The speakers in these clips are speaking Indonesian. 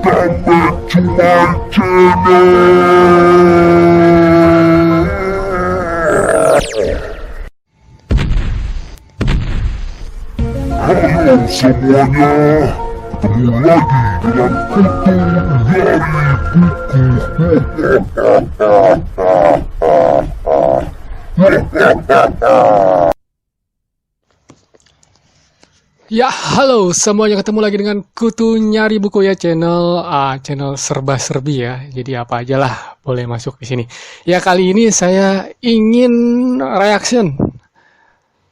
back to my channel. Halo semuanya, ketemu lagi dengan Kutu dari Buku. Ya, halo semuanya, ketemu lagi dengan Kutu Nyari Buku ya, channel serba-serbi ya. Jadi apa aja lah boleh masuk di sini. Ya, kali ini saya ingin reaction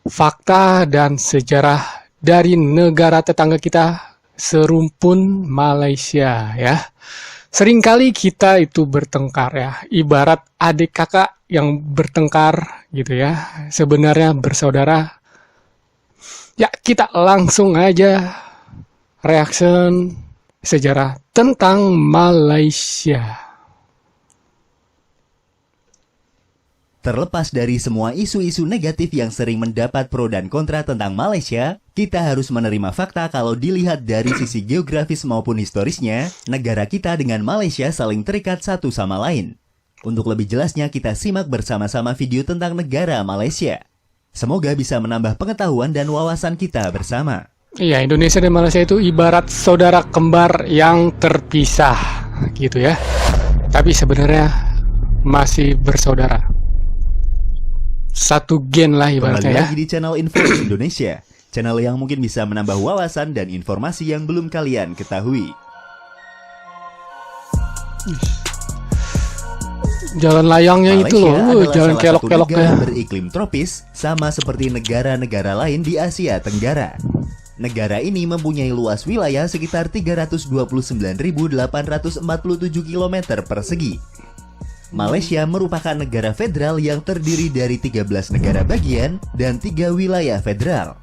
fakta dan sejarah dari negara tetangga kita serumpun Malaysia ya. Seringkali kita itu bertengkar ya, ibarat adik kakak yang bertengkar gitu ya. Sebenarnya bersaudara. Ya, kita langsung aja reaction sejarah tentang Malaysia. Terlepas dari semua isu-isu negatif yang sering mendapat pro dan kontra tentang Malaysia, kita harus menerima fakta kalau dilihat dari sisi geografis maupun historisnya, negara kita dengan Malaysia saling terikat satu sama lain. Untuk lebih jelasnya, kita simak bersama-sama video tentang negara Malaysia. Semoga bisa menambah pengetahuan dan wawasan kita bersama. Iya, Indonesia dan Malaysia itu ibarat saudara kembar yang terpisah gitu ya. Tapi sebenarnya masih bersaudara. Satu gen lah ibaratnya ya. Kembali lagi di channel Info Indonesia, channel yang mungkin bisa menambah wawasan dan informasi yang belum kalian ketahui. Jalan layangnya Malaysia itu loh, jalan kelok-kelok ya. Beriklim tropis, sama seperti negara-negara lain di Asia Tenggara. Negara ini mempunyai luas wilayah sekitar 329.847 km persegi. Malaysia merupakan negara federal yang terdiri dari 13 negara bagian dan 3 wilayah federal.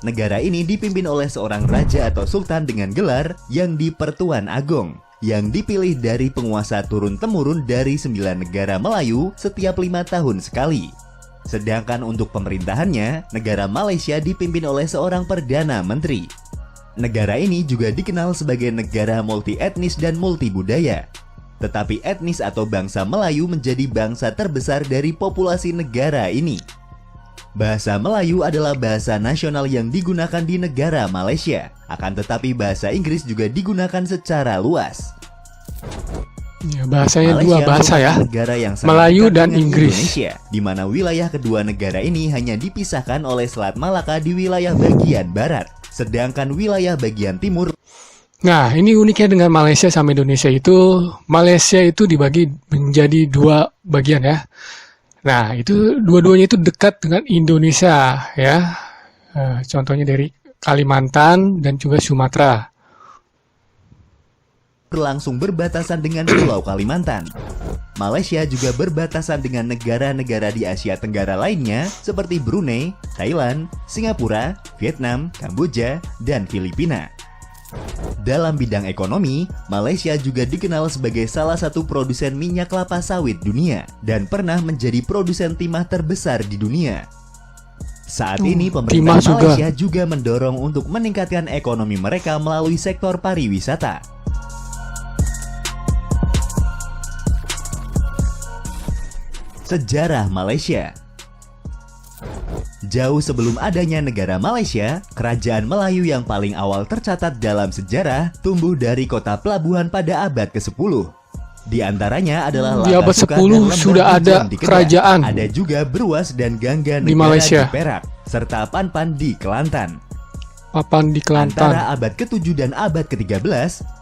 Negara ini dipimpin oleh seorang raja atau sultan dengan gelar yang di-Pertuan Agong, yang dipilih dari penguasa turun-temurun dari 9 negara Melayu setiap 5 tahun sekali. Sedangkan untuk pemerintahannya, negara Malaysia dipimpin oleh seorang Perdana Menteri. Negara ini juga dikenal sebagai negara multi-etnis dan multi-budaya. Tetapi etnis atau bangsa Melayu menjadi bangsa terbesar dari populasi negara ini. Bahasa Melayu adalah bahasa nasional yang digunakan di negara Malaysia. Akan tetapi bahasa Inggris juga digunakan secara luas. Ya, bahasanya Malaysia dua bahasa ya, negara yang sangat Melayu dekat dan dengan Inggris. Indonesia, di mana wilayah kedua negara ini hanya dipisahkan oleh Selat Malaka di wilayah bagian barat, sedangkan wilayah bagian timur. Nah, ini uniknya dengan Malaysia sama Indonesia itu, Malaysia itu dibagi menjadi dua bagian ya. Nah, itu dua-duanya itu dekat dengan Indonesia ya. Contohnya dari Kalimantan dan juga Sumatera. Langsung berbatasan dengan Pulau Kalimantan. Malaysia juga berbatasan dengan negara-negara di Asia Tenggara lainnya seperti Brunei, Thailand, Singapura, Vietnam, Kamboja, dan Filipina. Dalam bidang ekonomi, Malaysia juga dikenal sebagai salah satu produsen minyak kelapa sawit dunia dan pernah menjadi produsen timah terbesar di dunia. Saat ini pemerintah Malaysia juga mendorong untuk meningkatkan ekonomi mereka melalui sektor pariwisata. Sejarah Malaysia. Jauh sebelum adanya negara Malaysia, kerajaan Melayu yang paling awal tercatat dalam sejarah tumbuh dari kota pelabuhan pada abad ke-10. Di antaranya adalah di abad 10 sudah ada kerajaan. Ada juga Bruas dan Gangga di Malaysia, di Perak, serta Panpan di Kelantan. Papan di Kelantan. Antara abad ke-7 dan abad ke-13,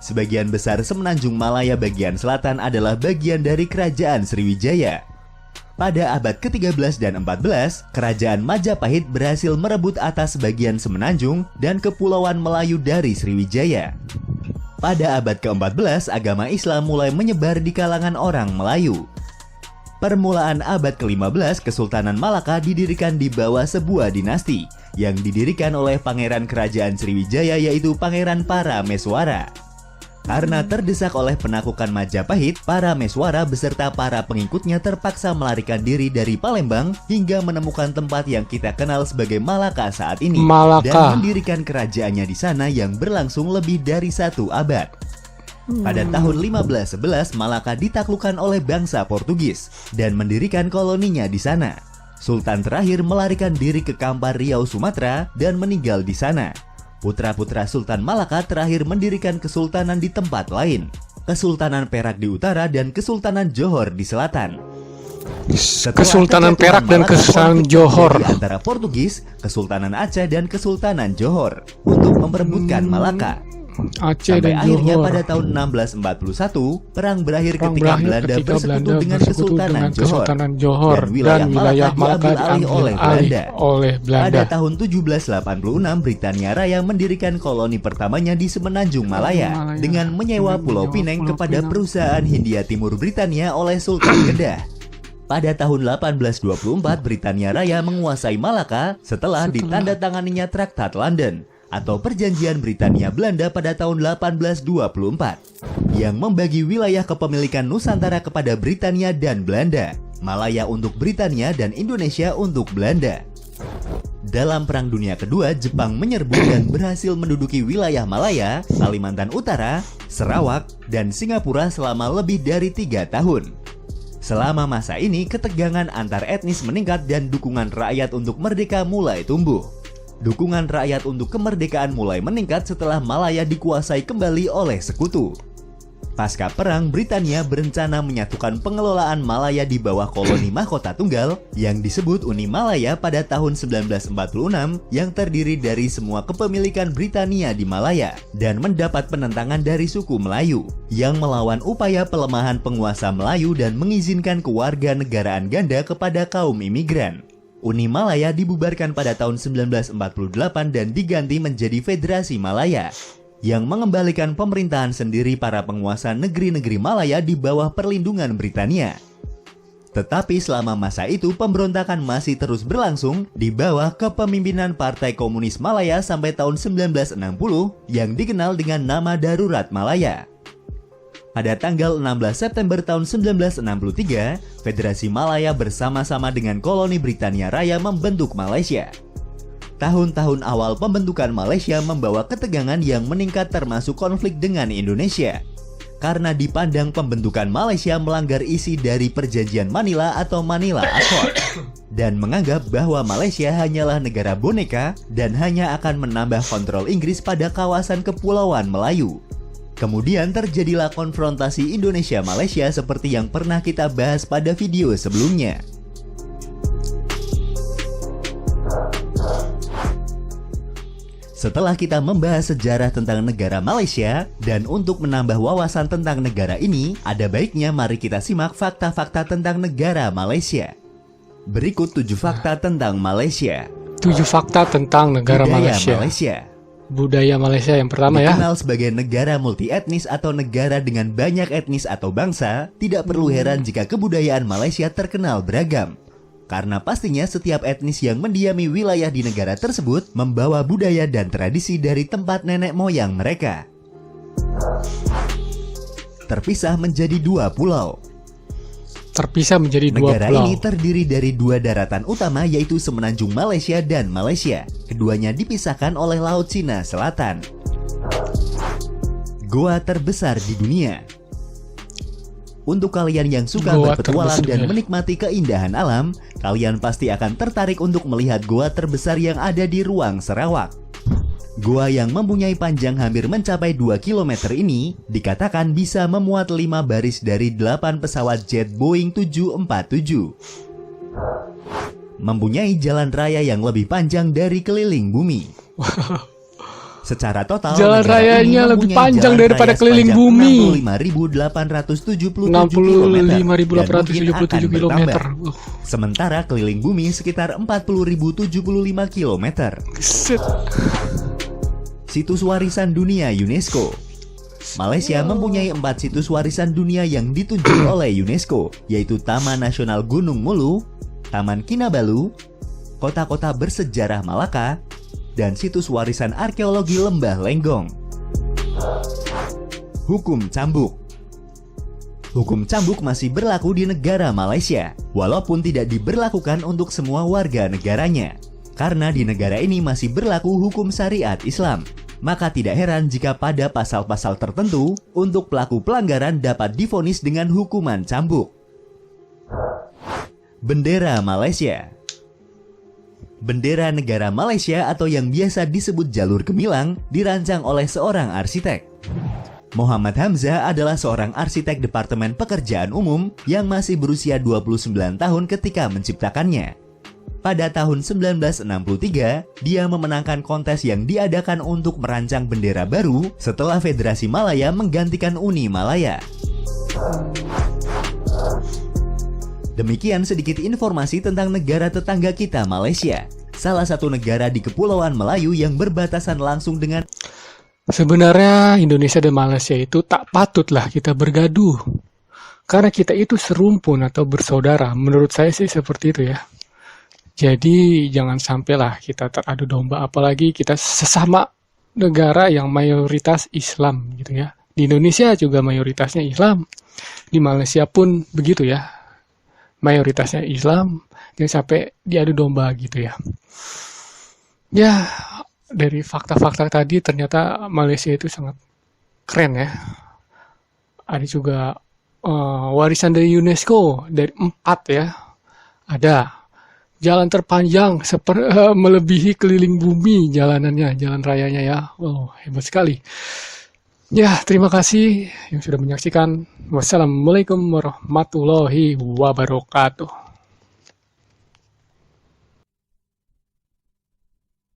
sebagian besar Semenanjung Malaya bagian selatan adalah bagian dari kerajaan Sriwijaya. Pada abad ke-13 dan 14, kerajaan Majapahit berhasil merebut atas bagian Semenanjung dan Kepulauan Melayu dari Sriwijaya. Pada abad ke-14, agama Islam mulai menyebar di kalangan orang Melayu. Permulaan abad ke-15, Kesultanan Malaka didirikan di bawah sebuah dinasti yang didirikan oleh Pangeran Kerajaan Sriwijaya, yaitu Pangeran Parameswara. Karena terdesak oleh penaklukan Majapahit, Parameswara beserta para pengikutnya terpaksa melarikan diri dari Palembang hingga menemukan tempat yang kita kenal sebagai Malaka saat ini, dan mendirikan kerajaannya di sana yang berlangsung lebih dari 1 abad. Pada tahun 1511, Malaka ditaklukkan oleh bangsa Portugis dan mendirikan koloninya di sana. Sultan terakhir melarikan diri ke Kampar Riau, Sumatera dan meninggal di sana. Putra-putra Sultan Malaka terakhir mendirikan kesultanan di tempat lain, Kesultanan Perak di utara dan Kesultanan Johor di selatan. Setelah Kesultanan kejatuhan Perak dan Malaka, Kesultanan konflik Johor. terjadi antara Portugis, Kesultanan Aceh dan Kesultanan Johor untuk memperebutkan Malaka. Aceh Sampai dan akhirnya Johor. pada tahun 1641, perang berakhir Perang ketika berakhir Belanda ketika bersekutu Belanda dengan bersekutu Kesultanan dengan Johor. Kesultanan Johor Dan wilayah Malaka diambil alih oleh Belanda. Pada tahun 1786, Britania Raya mendirikan koloni pertamanya di Semenanjung Malaya dengan menyewa Pulau Pineng kepada perusahaan Hindia Timur Britania oleh Sultan Kedah. Pada tahun 1824, Britania Raya menguasai Malaka setelah ditandatanganinya Traktat London atau Perjanjian Britania Belanda pada tahun 1824 yang membagi wilayah kepemilikan Nusantara kepada Britania dan Belanda, Malaya untuk Britania dan Indonesia untuk Belanda. Dalam Perang Dunia Kedua, Jepang menyerbu dan berhasil menduduki wilayah Malaya, Kalimantan Utara, Sarawak, dan Singapura selama lebih dari 3 tahun. Selama masa ini, ketegangan antar etnis meningkat dan dukungan rakyat untuk merdeka mulai tumbuh. Dukungan rakyat untuk kemerdekaan mulai meningkat setelah Malaya dikuasai kembali oleh sekutu. Pasca perang, Britania berencana menyatukan pengelolaan Malaya di bawah koloni mahkota tunggal yang disebut Uni Malaya pada tahun 1946 yang terdiri dari semua kepemilikan Britania di Malaya dan mendapat penentangan dari suku Melayu yang melawan upaya pelemahan penguasa Melayu dan mengizinkan kewarganegaraan ganda kepada kaum imigran. Uni Malaya dibubarkan pada tahun 1948 dan diganti menjadi Federasi Malaya yang mengembalikan pemerintahan sendiri para penguasa negeri-negeri Malaya di bawah perlindungan Britania. Tetapi selama masa itu pemberontakan masih terus berlangsung di bawah kepemimpinan Partai Komunis Malaya sampai tahun 1960 yang dikenal dengan nama Darurat Malaya. Pada tanggal 16 September tahun 1963, Federasi Malaya bersama-sama dengan koloni Britania Raya membentuk Malaysia. Tahun-tahun awal pembentukan Malaysia membawa ketegangan yang meningkat termasuk konflik dengan Indonesia. Karena dipandang pembentukan Malaysia melanggar isi dari Perjanjian Manila atau Manila Accord dan menganggap bahwa Malaysia hanyalah negara boneka dan hanya akan menambah kontrol Inggris pada kawasan kepulauan Melayu. Kemudian terjadilah konfrontasi Indonesia-Malaysia seperti yang pernah kita bahas pada video sebelumnya. Setelah kita membahas sejarah tentang negara Malaysia, dan untuk menambah wawasan tentang negara ini, ada baiknya mari kita simak fakta-fakta tentang negara Malaysia. Berikut 7 fakta tentang Malaysia. 7 fakta tentang negara Budaya Malaysia. Budaya Malaysia yang pertama ya. Dikenal sebagai negara multietnis atau negara dengan banyak etnis atau bangsa, tidak perlu heran jika kebudayaan Malaysia terkenal beragam. Karena pastinya setiap etnis yang mendiami wilayah di negara tersebut membawa budaya dan tradisi dari tempat nenek moyang mereka. Terpisah menjadi 2 pulau. Terpisah menjadi 2 Negara pulau. ini terdiri dari 2 daratan utama yaitu Semenanjung Malaysia dan Malaysia. Keduanya dipisahkan oleh Laut Cina Selatan. Goa terbesar di dunia. Untuk kalian yang suka Goa berpetualang terbesar. dan menikmati keindahan alam, kalian pasti akan tertarik untuk melihat goa terbesar yang ada di ruang Sarawak. Goa yang mempunyai panjang hampir mencapai 2 km ini dikatakan bisa memuat 5 baris dari 8 pesawat jet Boeing 747. Mempunyai jalan raya yang lebih panjang dari keliling bumi. Secara total, Jalan negara rayanya ini lebih mempunyai panjang jalan daripada raya keliling sepanjang bumi. 65.877 km. 65.877 km. Sementara keliling bumi sekitar 40.075 km. Set. Situs warisan dunia UNESCO. Malaysia mempunyai 4 situs warisan dunia yang ditunjuk oleh UNESCO, yaitu Taman Nasional Gunung Mulu, Taman Kinabalu, kota-kota bersejarah Malaka, dan situs warisan arkeologi Lembah Lenggong. Hukum cambuk. Hukum cambuk masih berlaku di negara Malaysia, walaupun tidak diberlakukan untuk semua warga negaranya. Karena di negara ini masih berlaku hukum syariat Islam. Maka tidak heran jika pada pasal-pasal tertentu untuk pelaku pelanggaran dapat divonis dengan hukuman cambuk. Bendera Malaysia. Bendera negara Malaysia atau yang biasa disebut jalur gemilang dirancang oleh seorang arsitek. Muhammad Hamzah adalah seorang arsitek Departemen Pekerjaan Umum yang masih berusia 29 tahun ketika menciptakannya. Pada tahun 1963, dia memenangkan kontes yang diadakan untuk merancang bendera baru setelah Federasi Malaya menggantikan Uni Malaya. Demikian sedikit informasi tentang negara tetangga kita, Malaysia. Salah satu negara di Kepulauan Melayu yang berbatasan langsung dengan... Sebenarnya Indonesia dan Malaysia itu tak patutlah kita bergaduh. Karena kita itu serumpun atau bersaudara. Menurut saya sih seperti itu ya. Jadi jangan sampailah kita teradu domba, apalagi kita sesama negara yang mayoritas Islam gitu ya. Di Indonesia juga mayoritasnya Islam, di Malaysia pun begitu ya, mayoritasnya Islam, jangan sampai diadu domba gitu ya. Ya, dari fakta-fakta tadi ternyata Malaysia itu sangat keren ya. Ada juga warisan dari UNESCO dari 4 ya, ada. Jalan terpanjang melebihi keliling bumi jalanannya, jalan rayanya ya. Wow, hebat sekali. Ya, terima kasih yang sudah menyaksikan. Wassalamualaikum warahmatullahi wabarakatuh.